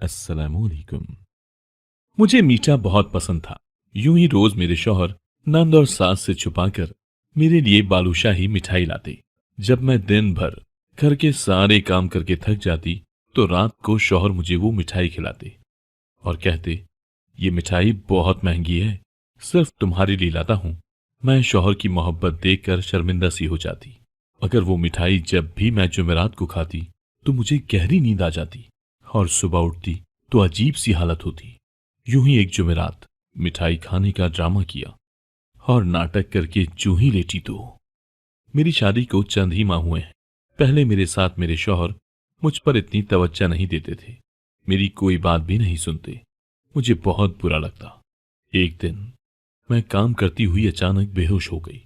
अस्सलामुअलैकुम। मुझे मीठा बहुत पसंद था। यूं ही रोज मेरे शौहर नंद और सास से छुपाकर मेरे लिए बालूशाही मिठाई लाते। जब मैं दिन भर घर के सारे काम करके थक जाती तो रात को शौहर मुझे वो मिठाई खिलाते और कहते, ये मिठाई बहुत महंगी है, सिर्फ तुम्हारे लिए लाता हूं। मैं शौहर की मोहब्बत देखकर शर्मिंदा सी हो जाती। अगर वो मिठाई जब भी मैं जुमेरात को खाती तो मुझे गहरी नींद आ जाती और सुबह उठती तो अजीब सी हालत होती। यूं ही एक जुमेरात मिठाई खाने का ड्रामा किया और नाटक करके जूं ही लेटी तो मेरी शादी को चंद ही माह हुए हैं। पहले मेरे साथ मेरे शौहर मुझ पर इतनी तवज्जो नहीं देते थे, मेरी कोई बात भी नहीं सुनते। मुझे बहुत बुरा लगता। एक दिन मैं काम करती हुई अचानक बेहोश हो गई।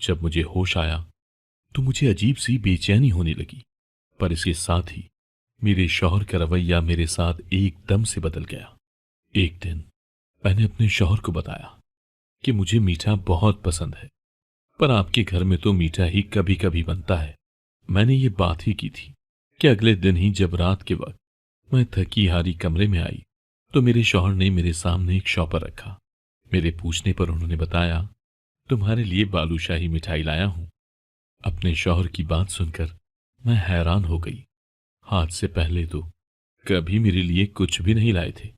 जब मुझे होश आया तो मुझे अजीब सी बेचैनी होने लगी, पर इसके साथ ही मेरे शौहर का रवैया मेरे साथ एकदम से बदल गया। एक दिन मैंने अपने शौहर को बताया कि मुझे मीठा बहुत पसंद है, पर आपके घर में तो मीठा ही कभी कभी बनता है। मैंने ये बात ही की थी कि अगले दिन ही जब रात के वक्त मैं थकी हारी कमरे में आई तो मेरे शौहर ने मेरे सामने एक शॉपर रखा। मेरे पूछने पर उन्होंने बताया, तुम्हारे लिए बालूशाही मिठाई लाया हूं। अपने शौहर की बात सुनकर मैं हैरान हो गई। आज से पहले तो कभी मेरे लिए कुछ भी नहीं लाए थे,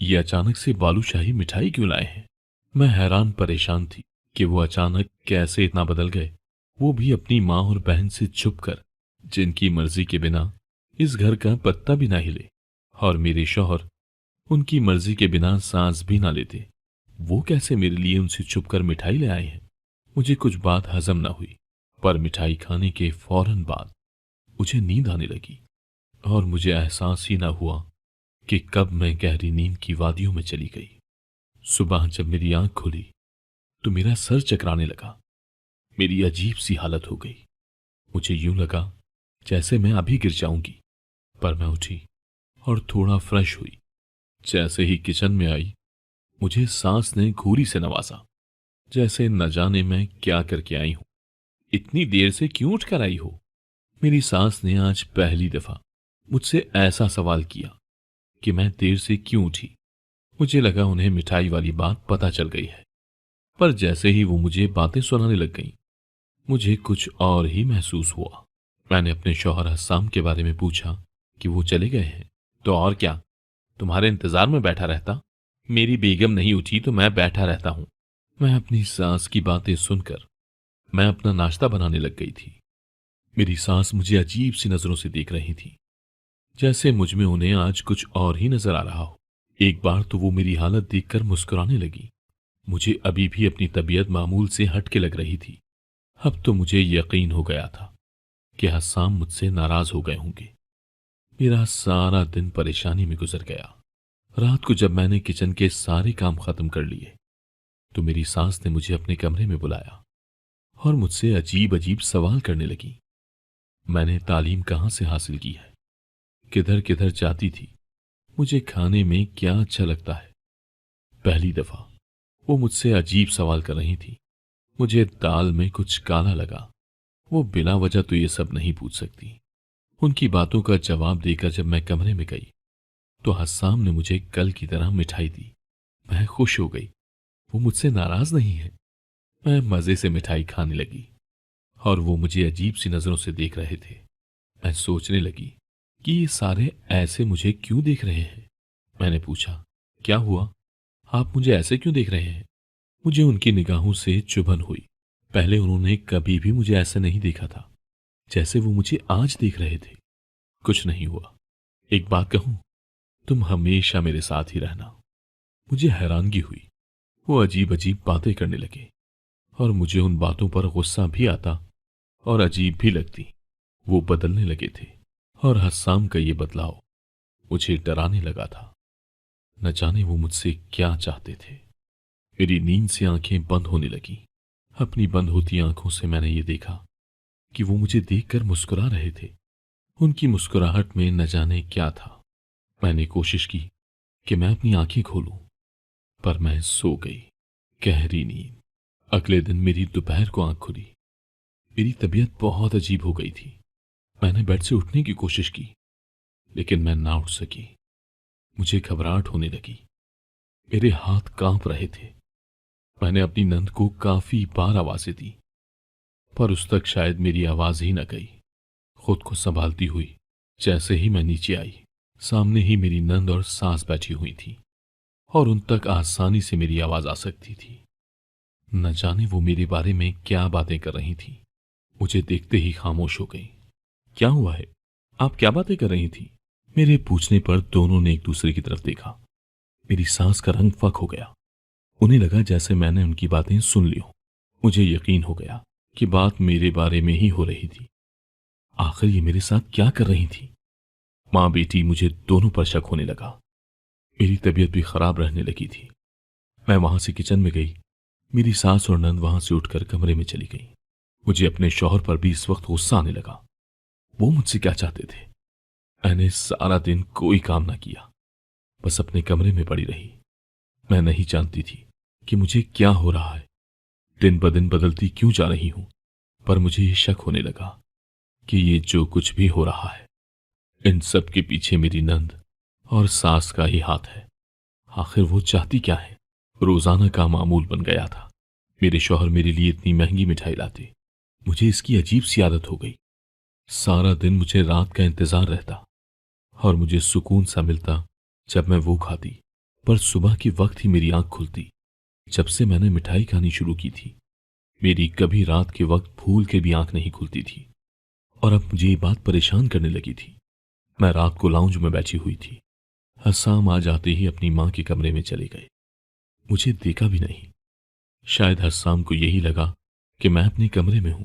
ये अचानक से बालूशाही मिठाई क्यों लाए हैं। मैं हैरान परेशान थी कि वो अचानक कैसे इतना बदल गए, वो भी अपनी माँ और बहन से छुप कर, जिनकी मर्जी के बिना इस घर का पत्ता भी ना हिले। और मेरे शौहर उनकी मर्जी के बिना सांस भी ना लेते, वो कैसे मेरे लिए उनसे छुपकर मिठाई ले आए हैं। मुझे कुछ बात हजम ना हुई, पर मिठाई खाने के फौरन बाद मुझे नींद आने लगी और मुझे एहसास ही ना हुआ कि कब मैं गहरी नींद की वादियों में चली गई। सुबह जब मेरी आंख खुली तो मेरा सर चकराने लगा। मेरी अजीब सी हालत हो गई। मुझे यूं लगा जैसे मैं अभी गिर जाऊंगी, पर मैं उठी और थोड़ा फ्रेश हुई। जैसे ही किचन में आई मुझे सास ने घूरी से नवाजा, जैसे न जाने मैं क्या करके आई हूं। इतनी देर से क्यों उठकर आई हो? मेरी सास ने आज पहली दफा मुझसे ऐसा सवाल किया कि मैं देर से क्यों उठी। मुझे लगा उन्हें मिठाई वाली बात पता चल गई है, पर जैसे ही वो मुझे बातें सुनाने लग गईं, मुझे कुछ और ही महसूस हुआ। मैंने अपने शौहर हस्साम के बारे में पूछा कि वो चले गए हैं। तो और क्या, तुम्हारे इंतजार में बैठा रहता। मेरी बेगम नहीं उठी तो मैं बैठा रहता हूं। मैं अपनी सास की बातें सुनकर मैं अपना नाश्ता बनाने लग गई थी। मेरी सास मुझे अजीब सी नजरों से देख रही थी, जैसे मुझ में उन्हें आज कुछ और ही नजर आ रहा हो। एक बार तो वो मेरी हालत देखकर मुस्कुराने लगी। मुझे अभी भी अपनी तबीयत मामूल से हटके लग रही थी। अब तो मुझे यकीन हो गया था कि हस्साम मुझसे नाराज हो गए होंगे। मेरा सारा दिन परेशानी में गुजर गया। रात को जब मैंने किचन के सारे काम खत्म कर लिए तो मेरी सास ने मुझे अपने कमरे में बुलाया और मुझसे अजीब अजीब सवाल करने लगी। मैंने तालीम कहाँ से हासिल की है, किधर किधर जाती थी, मुझे खाने में क्या अच्छा लगता है। पहली दफा वो मुझसे अजीब सवाल कर रही थी। मुझे दाल में कुछ काला लगा। वो बिना वजह तो ये सब नहीं पूछ सकती। उनकी बातों का जवाब देकर जब मैं कमरे में गई तो हस्साम ने मुझे कल की तरह मिठाई दी। मैं खुश हो गई, वो मुझसे नाराज नहीं है। मैं मजे से मिठाई खाने लगी और वो मुझे अजीब सी नजरों से देख रहे थे। मैं सोचने लगी कि ये सारे ऐसे मुझे क्यों देख रहे हैं। मैंने पूछा, क्या हुआ, आप मुझे ऐसे क्यों देख रहे हैं? मुझे उनकी निगाहों से चुभन हुई। पहले उन्होंने कभी भी मुझे ऐसे नहीं देखा था जैसे वो मुझे आज देख रहे थे। कुछ नहीं हुआ। एक बात कहूं, तुम हमेशा मेरे साथ ही रहना। मुझे हैरानगी हुई। वो अजीब अजीब बातें करने लगे और मुझे उन बातों पर गुस्सा भी आता और अजीब भी लगती। वो बदलने लगे थे और हस्साम का ये बदलाव मुझे डराने लगा था। न जाने वो मुझसे क्या चाहते थे। मेरी नींद से आंखें बंद होने लगी। अपनी बंद होती आंखों से मैंने ये देखा कि वो मुझे देखकर मुस्कुरा रहे थे। उनकी मुस्कुराहट में न जाने क्या था। मैंने कोशिश की कि मैं अपनी आंखें खोलूं, पर मैं सो गई। गहरी नींद। अगले दिन मेरी दोपहर को आंख खुली। मेरी तबीयत बहुत अजीब हो गई थी। मैंने बेड से उठने की कोशिश की, लेकिन मैं ना उठ सकी। मुझे घबराहट होने लगी। मेरे हाथ कांप रहे थे। मैंने अपनी नंद को काफी बार आवाजें दी, पर उस तक शायद मेरी आवाज ही न गई। खुद को संभालती हुई जैसे ही मैं नीचे आई, सामने ही मेरी नंद और सास बैठी हुई थी और उन तक आसानी से मेरी आवाज आ सकती थी। न जाने वो मेरे बारे में क्या बातें कर रही थी। मुझे देखते ही खामोश हो गई। क्या हुआ है? आप क्या बातें कर रही थी? मेरे पूछने पर दोनों ने एक दूसरे की तरफ देखा। मेरी सांस का रंग फक हो गया। उन्हें लगा जैसे मैंने उनकी बातें सुन ली हो। मुझे यकीन हो गया कि बात मेरे बारे में ही हो रही थी। आखिर ये मेरे साथ क्या कर रही थी? माँ बेटी मुझे दोनों पर शक होने लगा। मेरी तबीयत भी खराब रहने लगी थी। मैं वहां से किचन में गई। मेरी सास और नंद वहां से उठकर कमरे में चली गई। मुझे अपने शौहर पर भी इस वक्त गुस्सा आने लगा। वो मुझसे क्या चाहते थे? मैंने सारा दिन कोई काम ना किया, बस अपने कमरे में पड़ी रही। मैं नहीं जानती थी कि मुझे क्या हो रहा है। दिन ब दिन बदलती क्यों जा रही हूं, पर मुझे ये शक होने लगा कि ये जो कुछ भी हो रहा है, इन सब के पीछे मेरी नंद और सास का ही हाथ है। आखिर वो चाहती क्या है? रोजाना का मामूल बन गया था। मेरे शौहर मेरे लिए इतनी महंगी मिठाई लाते। मुझे इसकी अजीब सी आदत हो गई। सारा दिन मुझे रात का इंतजार रहता और मुझे सुकून सा मिलता जब मैं वो खाती। पर सुबह के वक्त ही मेरी आंख खुलती। जब से मैंने मिठाई खानी शुरू की थी, मेरी कभी रात के वक्त भूल के भी आंख नहीं खुलती थी। और अब मुझे ये बात परेशान करने लगी थी। मैं रात को लाउंज में बैठी हुई थी। हसाम आ जाते ही अपनी मां के कमरे में चले गए। मुझे देखा भी नहीं। शायद हसाम को यही लगा कि मैं अपने कमरे में हूं।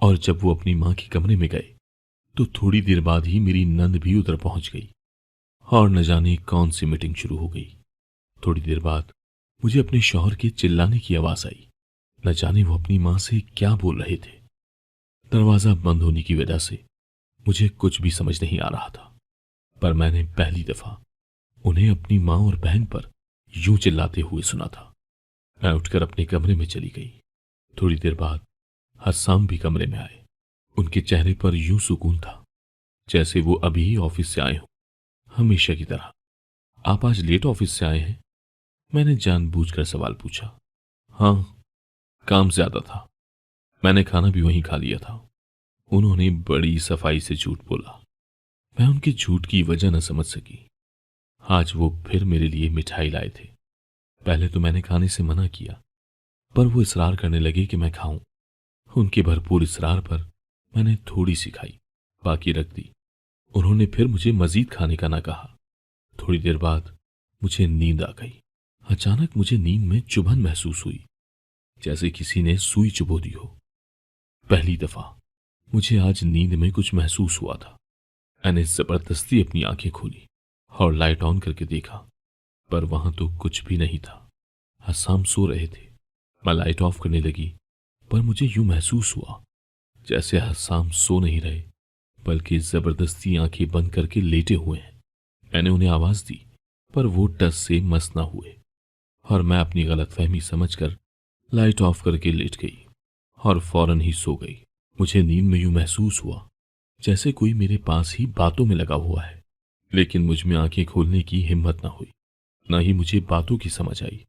और जब वो अपनी मां के कमरे में गए तो थोड़ी देर बाद ही मेरी नंद भी उधर पहुंच गई और न जाने कौन सी मीटिंग शुरू हो गई। थोड़ी देर बाद मुझे अपने शौहर के चिल्लाने की आवाज आई। न जाने वो अपनी मां से क्या बोल रहे थे। दरवाजा बंद होने की वजह से मुझे कुछ भी समझ नहीं आ रहा था, पर मैंने पहली दफा उन्हें अपनी मां और बहन पर यूं चिल्लाते हुए सुना था। मैं उठकर अपने कमरे में चली गई। थोड़ी देर बाद हस्साम भी कमरे में आए। उनके चेहरे पर यूं सुकून था जैसे वो अभी ही ऑफिस से आए हों, हमेशा की तरह। आप आज लेट ऑफिस से आए हैं? मैंने जानबूझकर सवाल पूछा। हाँ, काम ज्यादा था। मैंने खाना भी वहीं खा लिया था। उन्होंने बड़ी सफाई से झूठ बोला। मैं उनके झूठ की वजह न समझ सकी। आज वो फिर मेरे लिए मिठाई लाए थे। पहले तो मैंने खाने से मना किया, पर वो इसरार करने लगे कि मैं खाऊं। उनके भरपूर इसरार पर मैंने थोड़ी सी खाई, बाकी रख दी। उन्होंने फिर मुझे मजीद खाने का ना कहा। थोड़ी देर बाद मुझे नींद आ गई। अचानक मुझे नींद में चुभन महसूस हुई, जैसे किसी ने सुई चुभो दी हो। पहली दफा मुझे आज नींद में कुछ महसूस हुआ था। मैंने जबरदस्ती अपनी आंखें खोली और लाइट ऑन करके देखा, पर वहां तो कुछ भी नहीं था। हसाम सो रहे थे। मैं लाइट ऑफ करने लगी, पर मुझे यूं महसूस हुआ जैसे हसाम सो नहीं रहे, बल्कि जबरदस्ती आंखें बंद करके लेटे हुए हैं। मैंने उन्हें आवाज दी, पर वो टस से मस ना हुए और मैं अपनी गलतफहमी समझकर लाइट ऑफ करके लेट गई और फौरन ही सो गई। मुझे नींद में यूं महसूस हुआ जैसे कोई मेरे पास ही बातों में लगा हुआ है, लेकिन मुझ में आंखें खोलने की हिम्मत ना हुई, ना ही मुझे बातों की समझ आई।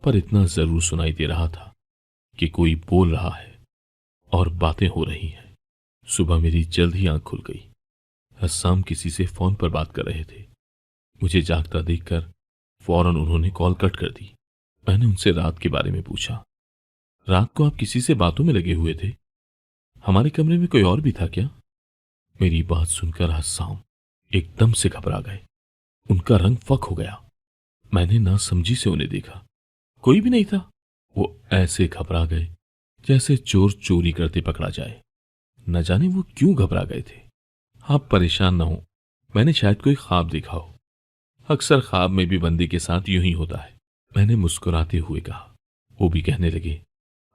पर इतना जरूर सुनाई दे रहा था कि कोई बोल रहा है और बातें हो रही हैं। सुबह मेरी जल्द ही आंख खुल गई। हस्साम किसी से फोन पर बात कर रहे थे। मुझे जागता देखकर फौरन उन्होंने कॉल कट कर दी। मैंने उनसे रात के बारे में पूछा। रात को आप किसी से बातों में लगे हुए थे? हमारे कमरे में कोई और भी था क्या? मेरी बात सुनकर हस्साम एकदम से घबरा गए। उनका रंग फक हो गया। मैंने ना समझी से उन्हें देखा। कोई भी नहीं था। वो ऐसे घबरा गए जैसे चोर चोरी करते पकड़ा जाए। न जाने वो क्यों घबरा गए थे। आप परेशान ना हो, मैंने शायद कोई ख्वाब देखा हो। अक्सर ख्वाब में भी बंदे के साथ यूं ही होता है, मैंने मुस्कुराते हुए कहा। वो भी कहने लगे,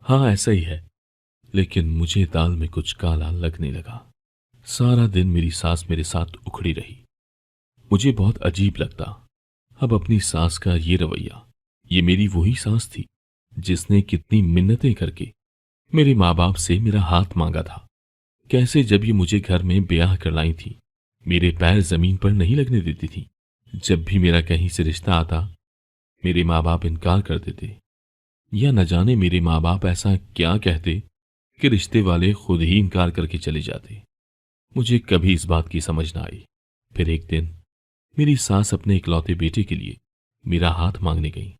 हाँ ऐसा ही है, लेकिन मुझे दाल में कुछ काला लगने लगा। सारा दिन मेरी सास मेरे साथ उखड़ी रही। मुझे बहुत अजीब लगता। अब अपनी सास का ये रवैया, ये मेरी वही सास थी जिसने कितनी मिन्नतें करके मेरे माँ बाप से मेरा हाथ मांगा था। कैसे जब ये मुझे घर में ब्याह कर लाई थी, मेरे पैर जमीन पर नहीं लगने देती थी। जब भी मेरा कहीं से रिश्ता आता, मेरे माँ बाप इनकार कर देते, या न जाने मेरे माँ बाप ऐसा क्या कहते कि रिश्ते वाले खुद ही इनकार करके चले जाते। मुझे कभी इस बात की समझ ना आई। फिर एक दिन मेरी सास अपने इकलौते बेटे के लिए मेरा हाथ मांगने गई।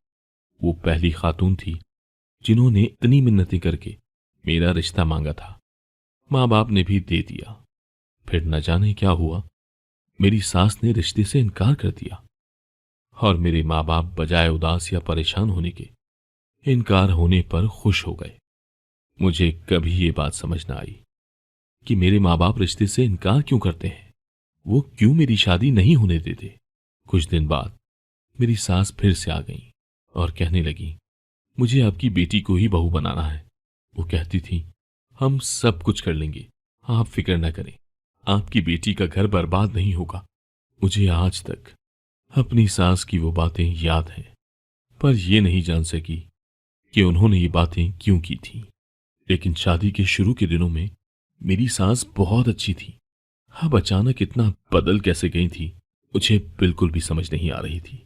वो पहली खातून थी जिन्होंने इतनी मिन्नतें करके मेरा रिश्ता मांगा था। माँ बाप ने भी दे दिया। फिर न जाने क्या हुआ, मेरी सास ने रिश्ते से इनकार कर दिया और मेरे माँ बाप बजाय उदास या परेशान होने के इनकार होने पर खुश हो गए। मुझे कभी ये बात समझ ना आई कि मेरे माँ बाप रिश्ते से इनकार क्यों करते हैं। वो क्यों मेरी शादी नहीं होने देते। कुछ दिन बाद मेरी सास फिर से आ गई और कहने लगी, मुझे आपकी बेटी को ही बहू बनाना है। वो कहती थी, हम सब कुछ कर लेंगे, आप फिक्र न करें, आपकी बेटी का घर बर्बाद नहीं होगा। मुझे आज तक अपनी सास की वो बातें याद हैं, पर ये नहीं जान सकी कि उन्होंने ये बातें क्यों की थी। लेकिन शादी के शुरू के दिनों में मेरी सास बहुत अच्छी थी। अब अचानक इतना बदल कैसे गई थी, मुझे बिल्कुल भी समझ नहीं आ रही थी।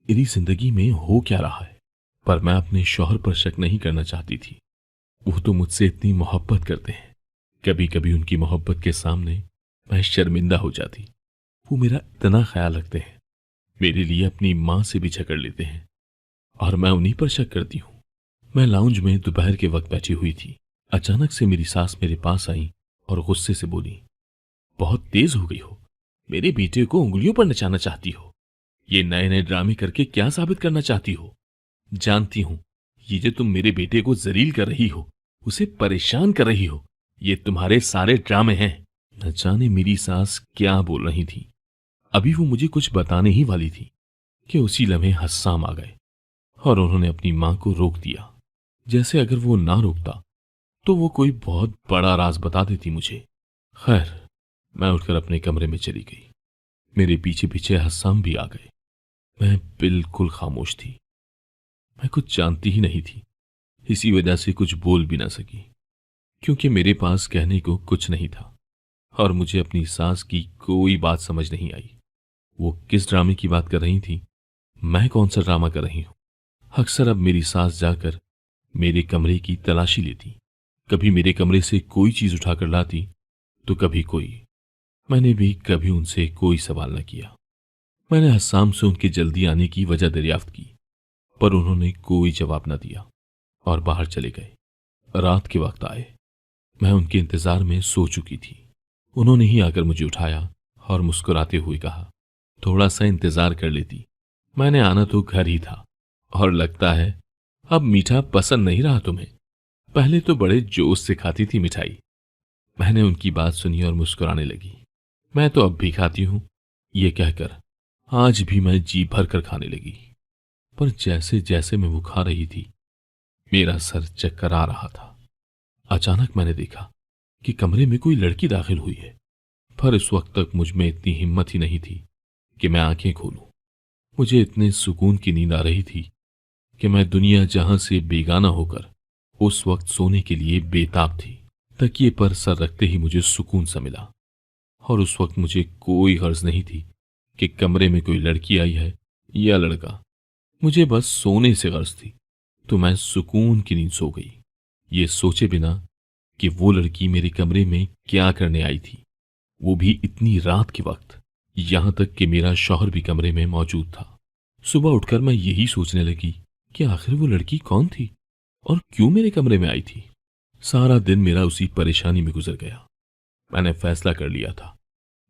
मेरी जिंदगी में हो क्या रहा है। पर मैं अपने शौहर पर शक नहीं करना चाहती थी। वो तो मुझसे इतनी मोहब्बत करते हैं, कभी कभी उनकी मोहब्बत के सामने मैं शर्मिंदा हो जाती। वो मेरा इतना ख्याल रखते हैं, मेरे लिए अपनी माँ से भी झगड़ लेते हैं और मैं उन्हीं पर शक करती हूँ। मैं लाउंज में दोपहर के वक्त बैठी हुई थी। अचानक से मेरी सास मेरे पास आई और गुस्से से बोली, बहुत तेज हो गई हो, मेरे बेटे को उंगलियों पर नचाना चाहती हो। ये नए नए ड्रामे करके क्या साबित करना चाहती हो। जानती हूं ये जो तुम मेरे बेटे को जलील कर रही हो, उसे परेशान कर रही हो, ये तुम्हारे सारे ड्रामे हैं। न जाने मेरी सास क्या बोल रही थी। अभी वो मुझे कुछ बताने ही वाली थी कि उसी लम्हे हस्साम आ गए और उन्होंने अपनी मां को रोक दिया। जैसे अगर वो ना रोकता तो वो कोई बहुत बड़ा राज बता देती मुझे। खैर, मैं उठकर अपने कमरे में चली गई। मेरे पीछे पीछे हस्साम भी आ गए। मैं बिल्कुल खामोश थी। मैं कुछ जानती ही नहीं थी, इसी वजह से कुछ बोल भी ना सकी, क्योंकि मेरे पास कहने को कुछ नहीं था और मुझे अपनी सास की कोई बात समझ नहीं आई। वो किस ड्रामे की बात कर रही थी, मैं कौन सा ड्रामा कर रही हूं। अक्सर अब मेरी सास जाकर मेरे कमरे की तलाशी लेती। कभी मेरे कमरे से कोई चीज उठाकर लाती तो कभी कोई। मैंने भी कभी उनसे कोई सवाल न किया। मैंने हस्साम से उनके जल्दी आने की वजह दरियाफ्त की, पर उन्होंने कोई जवाब न दिया और बाहर चले गए। रात के वक्त आए। मैं उनके इंतजार में सो चुकी थी। उन्होंने ही आकर मुझे उठाया और मुस्कुराते हुए कहा, थोड़ा सा इंतजार कर लेती, मैंने आना तो घर ही था और लगता है अब मीठा पसंद नहीं रहा तुम्हें। पहले तो बड़े जोश से खाती थी मिठाई। मैंने उनकी बात सुनी और मुस्कुराने लगी। मैं तो अब भी खाती हूं, ये कहकर आज भी मैं जी भर कर खाने लगी। पर जैसे जैसे मैं वो खा रही थी, मेरा सर चक्कर आ रहा था। अचानक मैंने देखा कि कमरे में कोई लड़की दाखिल हुई है, पर इस वक्त तक मुझ में इतनी हिम्मत ही नहीं थी कि मैं आंखें खोलूं। मुझे इतने सुकून की नींद आ रही थी कि मैं दुनिया जहां से बेगाना होकर उस वक्त सोने के लिए बेताब थी। तकिए पर सर रखते ही मुझे सुकून सा मिला और उस वक्त मुझे कोई गर्ज नहीं थी कि कमरे में कोई लड़की आई है या लड़का। मुझे बस सोने से गर्ज थी, तो मैं सुकून की नींद सो गई, ये सोचे बिना कि वो लड़की मेरे कमरे में क्या करने आई थी, वो भी इतनी रात के वक्त। यहां तक कि मेरा शौहर भी कमरे में मौजूद था। सुबह उठकर मैं यही सोचने लगी कि आखिर वो लड़की कौन थी और क्यों मेरे कमरे में आई थी। सारा दिन मेरा उसी परेशानी में गुजर गया। मैंने फैसला कर लिया था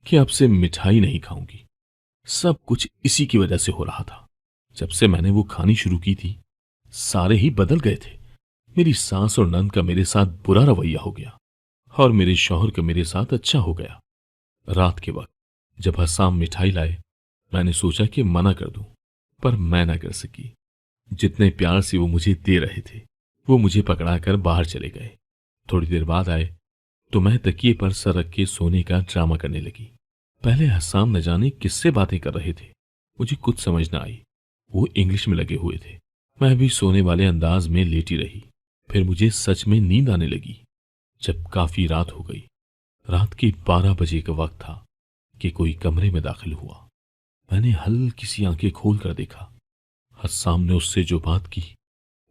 कि अब से मिठाई नहीं खाऊंगी। सब कुछ इसी की वजह से हो रहा था। जब से मैंने वो खानी शुरू की थी, सारे ही बदल गए थे। मेरी सास और नंद का मेरे साथ बुरा रवैया हो गया और मेरे शौहर का मेरे साथ अच्छा हो गया। रात के वक्त जब हस्साम मिठाई लाए, मैंने सोचा कि मना कर दूं, पर मैं ना कर सकी। जितने प्यार से वो मुझे दे रहे थे, वो मुझे पकड़ाकर बाहर चले गए। थोड़ी देर बाद आए तो मैं तकिए पर सर रख के सोने का ड्रामा करने लगी। पहले हस्साम न जाने किससे बातें कर रहे थे, मुझे कुछ समझ न आई। वो इंग्लिश में लगे हुए थे। मैं भी सोने वाले अंदाज में लेटी रही। फिर मुझे सच में नींद आने लगी। जब काफी रात हो गई, रात के 12 बजे का वक्त था कि कोई कमरे में दाखिल हुआ। मैंने हल्की सी आंखें खोल कर देखा। हस्साम ने उससे जो बात की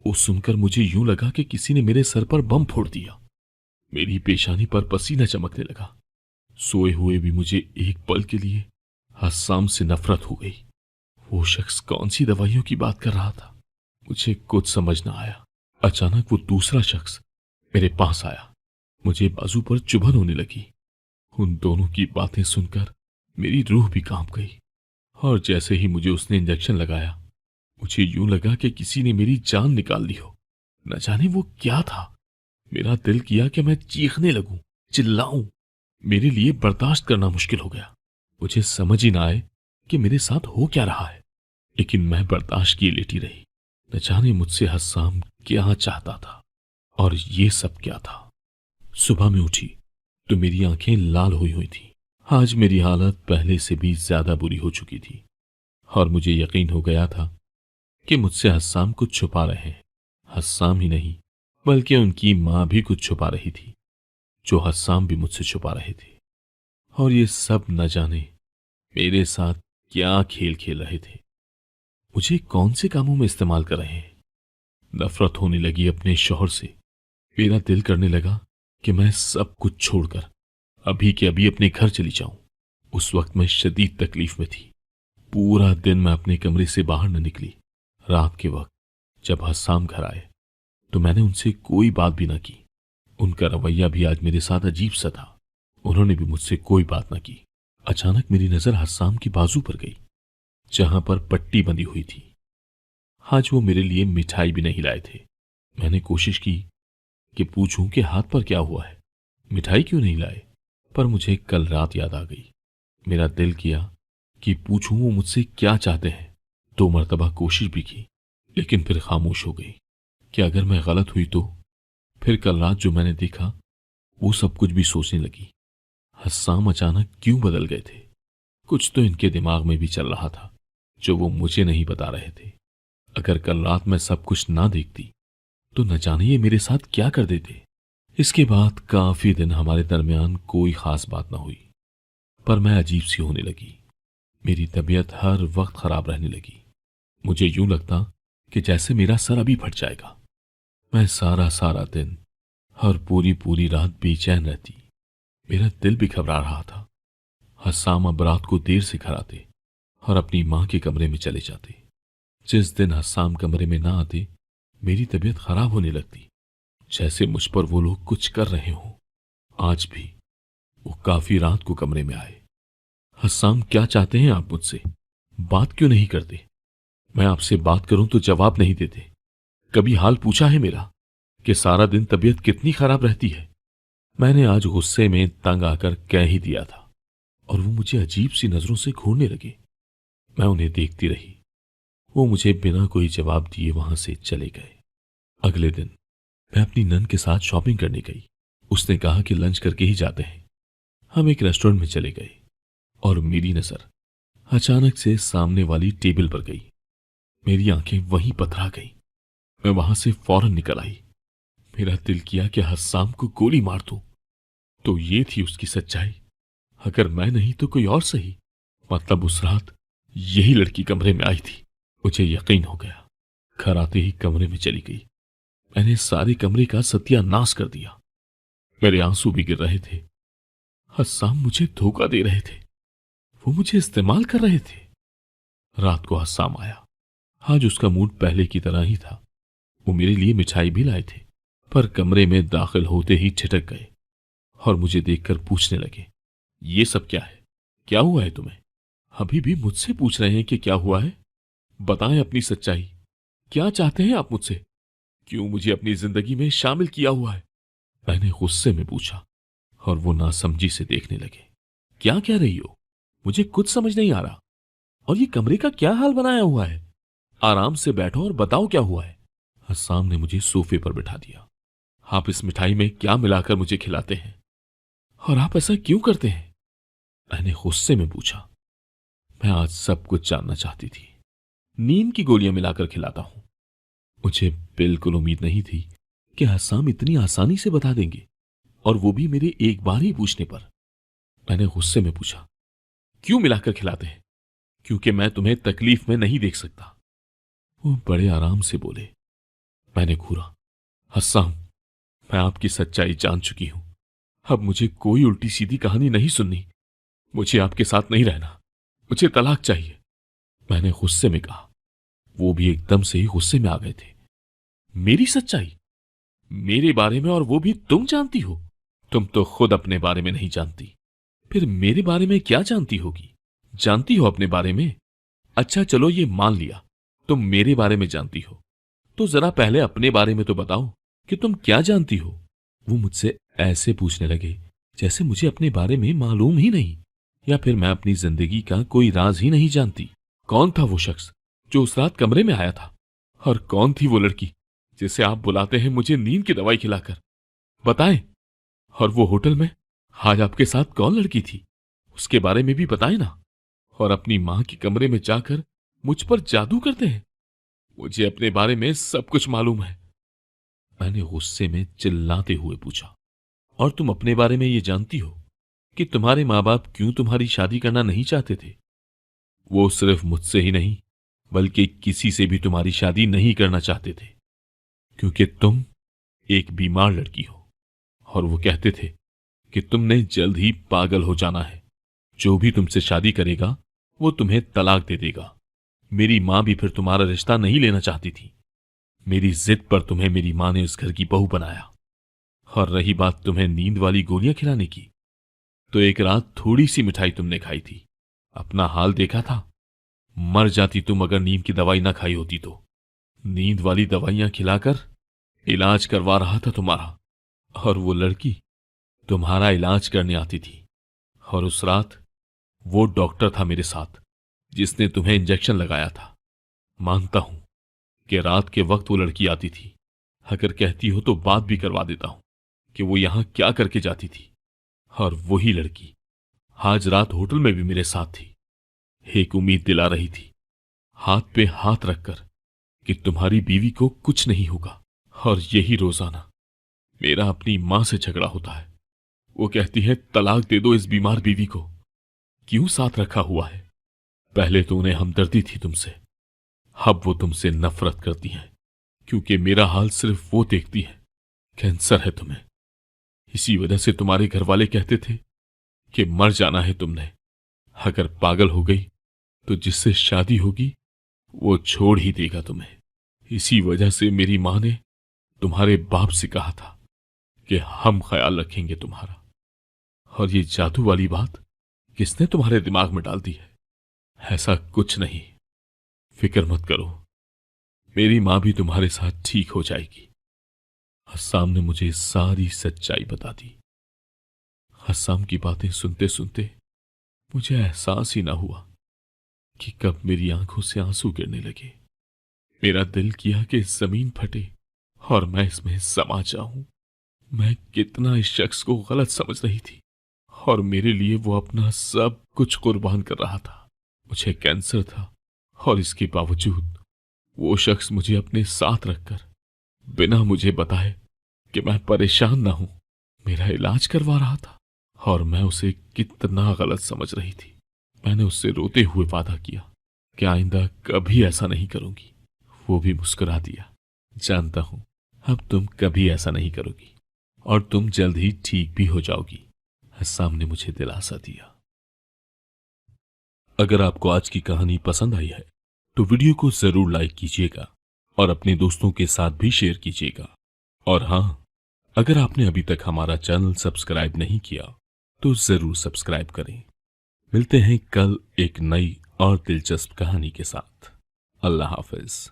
वो सुनकर मुझे यूं लगा कि किसी ने मेरे सर पर बम फोड़ दिया। मेरी पेशानी पर पसीना चमकने लगा। सोए हुए भी मुझे एक पल के लिए हस्साम से नफरत हो गई। वो शख्स कौन सी दवाइयों की बात कर रहा था, मुझे कुछ समझ ना आया। अचानक वो दूसरा शख्स मेरे पास आया। मुझे बाजू पर चुभन होने लगी। उन दोनों की बातें सुनकर मेरी रूह भी कांप गई। और जैसे ही मुझे उसने इंजेक्शन लगाया, मुझे यूं लगा कि किसी ने मेरी जान निकाल ली हो। न जाने वो क्या था। मेरा दिल किया कि मैं चीखने लगूं, चिल्लाऊं। मेरे लिए बर्दाश्त करना मुश्किल हो गया। मुझे समझ ही ना आए कि मेरे साथ हो क्या रहा है, लेकिन मैं बर्दाश्त किए लेटी रही। न जाने मुझसे हस्साम क्या चाहता था और ये सब क्या था। सुबह में उठी तो मेरी आंखें लाल हुई हुई थी। आज मेरी हालत पहले से भी ज्यादा बुरी हो चुकी थी और मुझे यकीन हो गया था कि मुझसे हस्साम कुछ छुपा रहे हैं। हस्साम ही नहीं बल्कि उनकी मां भी कुछ छुपा रही थी, जो हस्साम भी मुझसे छुपा रहे थे। और ये सब न जाने मेरे साथ क्या खेल खेल रहे थे, मुझे कौन से कामों में इस्तेमाल कर रहे हैं। नफरत होने लगी अपने शौहर से। मेरा दिल करने लगा कि मैं सब कुछ छोड़कर अभी के अभी अपने घर चली जाऊं। उस वक्त मैं शदीद तकलीफ में थी। पूरा दिन मैं अपने कमरे से बाहर न निकली। रात के वक्त जब हस्साम घर आए तो मैंने उनसे कोई बात भी ना की। उनका रवैया भी आज मेरे साथ अजीब सा था। उन्होंने भी मुझसे कोई बात ना की। अचानक मेरी नजर हस्साम की बाजू पर गई, जहां पर पट्टी बंधी हुई थी। आज वो मेरे लिए मिठाई भी नहीं लाए थे। मैंने कोशिश की कि पूछूं कि हाथ पर क्या हुआ है, मिठाई क्यों नहीं लाए, पर मुझे कल रात याद आ गई। मेरा दिल किया कि पूछूं वो मुझसे क्या चाहते हैं। 2 मरतबा कोशिश भी की, लेकिन फिर खामोश हो गई कि अगर मैं गलत हुई तो। फिर कल रात जो मैंने देखा वो सब कुछ भी सोचने लगी। हस्साम अचानक क्यों बदल गए थे। कुछ तो इनके दिमाग में भी चल रहा था जो वो मुझे नहीं बता रहे थे। अगर कल रात मैं सब कुछ ना देखती तो न जाने ये मेरे साथ क्या कर देते। इसके बाद काफी दिन हमारे दरमियान कोई खास बात ना हुई, पर मैं अजीब सी होने लगी। मेरी तबीयत हर वक्त खराब रहने लगी। मुझे यूं लगता कि जैसे मेरा सर अभी फट जाएगा। मैं सारा सारा दिन और पूरी पूरी रात बेचैन रहती। मेरा दिल भी घबरा रहा था। हस्साम अब रात को देर से घर आते और अपनी मां के कमरे में चले जाते। जिस दिन हस्साम कमरे में ना आते, मेरी तबीयत खराब होने लगती, जैसे मुझ पर वो लोग कुछ कर रहे हों। आज भी वो काफी रात को कमरे में आए। हस्साम, क्या चाहते हैं आप मुझसे? बात क्यों नहीं करते? मैं आपसे बात करूं तो जवाब नहीं देते। कभी हाल पूछा है मेरा कि सारा दिन तबीयत कितनी खराब रहती है? मैंने आज गुस्से में तंग आकर कह ही दिया था और वो मुझे अजीब सी नजरों से घूरने लगे। मैं उन्हें देखती रही। वो मुझे बिना कोई जवाब दिए वहां से चले गए। अगले दिन मैं अपनी नन के साथ शॉपिंग करने गई। उसने कहा कि लंच करके ही जाते हैं। हम एक रेस्टोरेंट में चले गए और मेरी नजर अचानक से सामने वाली टेबल पर गई। मेरी आंखें वहीं पथरा गईं। मैं वहां से फौरन निकल आई। मेरा दिल किया कि हस्साम को गोली मार दूं। तो ये थी उसकी सच्चाई। अगर मैं नहीं तो कोई और सही। मतलब उस रात यही लड़की कमरे में आई थी। मुझे यकीन हो गया। घर आते ही कमरे में चली गई। मैंने सारे कमरे का सत्यानाश कर दिया। मेरे आंसू भी गिर रहे थे। हस्साम मुझे धोखा दे रहे थे। वो मुझे इस्तेमाल कर रहे थे। रात को हस्साम आया। आज उसका मूड पहले की तरह ही था। वो मेरे लिए मिठाई भी लाए थे, पर कमरे में दाखिल होते ही ठिठक गए और मुझे देखकर पूछने लगे, ये सब क्या है? क्या हुआ है तुम्हें? अभी भी मुझसे पूछ रहे हैं कि क्या हुआ है? बताएं अपनी सच्चाई। क्या चाहते हैं आप मुझसे? क्यों मुझे अपनी जिंदगी में शामिल किया हुआ है? मैंने गुस्से में पूछा और वो नासमझी से देखने लगे। क्या कह रही हो? मुझे कुछ समझ नहीं आ रहा। और ये कमरे का क्या हाल बनाया हुआ है? आराम से बैठो और बताओ क्या हुआ है। हस्साम ने मुझे सोफे पर बिठा दिया। आप इस मिठाई में क्या मिलाकर मुझे खिलाते हैं और आप ऐसा क्यों करते हैं? मैंने गुस्से में पूछा। मैं आज सब कुछ जानना चाहती थी। नींद की गोलियां मिलाकर खिलाता हूं। मुझे बिल्कुल उम्मीद नहीं थी कि हस्साम इतनी आसानी से बता देंगे, और वो भी मेरे एक बार ही पूछने पर। मैंने गुस्से में पूछा, क्यों मिलाकर खिलाते हैं? क्योंकि मैं तुम्हें तकलीफ में नहीं देख सकता। वो बड़े आराम से बोले। मैंने घूरा। हस्साम, मैं आपकी सच्चाई जान चुकी हूं। अब मुझे कोई उल्टी सीधी कहानी नहीं सुननी। मुझे आपके साथ नहीं रहना। मुझे तलाक चाहिए, मैंने गुस्से में कहा। वो भी एकदम से ही गुस्से में आ गए थे। मेरी सच्चाई? मेरे बारे में, और वो भी तुम जानती हो? तुम तो खुद अपने बारे में नहीं जानती, फिर मेरे बारे में क्या जानती होगी? जानती हो अपने बारे में? अच्छा चलो ये मान लिया तुम मेरे बारे में जानती हो, तो जरा पहले अपने बारे में तो बताओ कि तुम क्या जानती हो। वो मुझसे ऐसे पूछने लगे जैसे मुझे अपने बारे में मालूम ही नहीं, या फिर मैं अपनी जिंदगी का कोई राज ही नहीं जानती। कौन था वो शख्स जो उस रात कमरे में आया था? और कौन थी वो लड़की जिसे आप बुलाते हैं मुझे नींद की दवाई खिलाकर? बताएं। और वो होटल में आज आपके साथ कौन लड़की थी, उसके बारे में भी बताएं ना। और अपनी मां के कमरे में जाकर मुझ पर जादू करते हैं। मुझे अपने बारे में सब कुछ मालूम है, मैंने गुस्से में चिल्लाते हुए पूछा। और तुम अपने बारे में ये जानती हो कि तुम्हारे माँ बाप क्यों तुम्हारी शादी करना नहीं चाहते थे? वो सिर्फ मुझसे ही नहीं बल्कि किसी से भी तुम्हारी शादी नहीं करना चाहते थे, क्योंकि तुम एक बीमार लड़की हो। और वो कहते थे कि तुमने जल्द ही पागल हो जाना है। जो भी तुमसे शादी करेगा वो तुम्हें तलाक दे देगा। मेरी मां भी फिर तुम्हारा रिश्ता नहीं लेना चाहती थी। मेरी जिद पर तुम्हें मेरी मां ने इस घर की बहू बनाया। और रही बात तुम्हें नींद वाली गोलियां खिलाने की, तो एक रात थोड़ी सी मिठाई तुमने खाई थी। अपना हाल देखा था? मर जाती तुम अगर नींद की दवाई ना खाई होती तो। नींद वाली दवाइयां खिलाकर इलाज करवा रहा था तुम्हारा। और वो लड़की तुम्हारा इलाज करने आती थी। और उस रात वो डॉक्टर था मेरे साथ जिसने तुम्हें इंजेक्शन लगाया था। मानता हूं कि रात के वक्त वो लड़की आती थी। अगर कहती हो तो बात भी करवा देता हूं कि वो यहां क्या करके जाती थी। और वही लड़की आज रात होटल में भी मेरे साथ थी। एक उम्मीद दिला रही थी, हाथ पे हाथ रखकर, कि तुम्हारी बीवी को कुछ नहीं होगा। और यही रोजाना मेरा अपनी मां से झगड़ा होता है। वो कहती है तलाक दे दो इस बीमार बीवी को। क्यों साथ रखा हुआ है? पहले तो उन्हें हमदर्दी थी तुमसे, अब वो तुमसे नफरत करती हैं, क्योंकि मेरा हाल सिर्फ वो देखती है। कैंसर है तुम्हें। इसी वजह से तुम्हारे घर वाले कहते थे कि मर जाना है तुमने। अगर पागल हो गई तो जिससे शादी होगी वो छोड़ ही देगा तुम्हें। इसी वजह से मेरी मां ने तुम्हारे बाप से कहा था कि हम ख्याल रखेंगे तुम्हारा। और ये जादू वाली बात किसने तुम्हारे दिमाग में डाल दी है? ऐसा कुछ नहीं, फिक्र मत करो, मेरी मां भी तुम्हारे साथ ठीक हो जाएगी। हस्साम ने मुझे सारी सच्चाई बता दी। हस्साम की बातें सुनते सुनते मुझे एहसास ही ना हुआ कि कब मेरी आंखों से आंसू गिरने लगे। मेरा दिल किया कि जमीन फटे और मैं इसमें समा जाऊं। मैं कितना इस शख्स को गलत समझ रही थी, और मेरे लिए वो अपना सब कुछ कुर्बान कर रहा था। मुझे कैंसर था और इसके बावजूद वो शख्स मुझे अपने साथ रखकर बिना मुझे बताए कि मैं परेशान ना हूं मेरा इलाज करवा रहा था। और मैं उसे कितना गलत समझ रही थी। मैंने उससे रोते हुए वादा किया कि आइंदा कभी ऐसा नहीं करूंगी। वो भी मुस्कुरा दिया। जानता हूं अब तुम कभी ऐसा नहीं करोगी और तुम जल्द ही ठीक भी हो जाओगी, हस्साम ने मुझे दिलासा दिया। अगर आपको आज की कहानी पसंद आई है तो वीडियो को जरूर लाइक कीजिएगा और अपने दोस्तों के साथ भी शेयर कीजिएगा। और हां, अगर आपने अभी तक हमारा चैनल सब्सक्राइब नहीं किया तो जरूर सब्सक्राइब करें। मिलते हैं कल एक नई और दिलचस्प कहानी के साथ। अल्लाह हाफिज।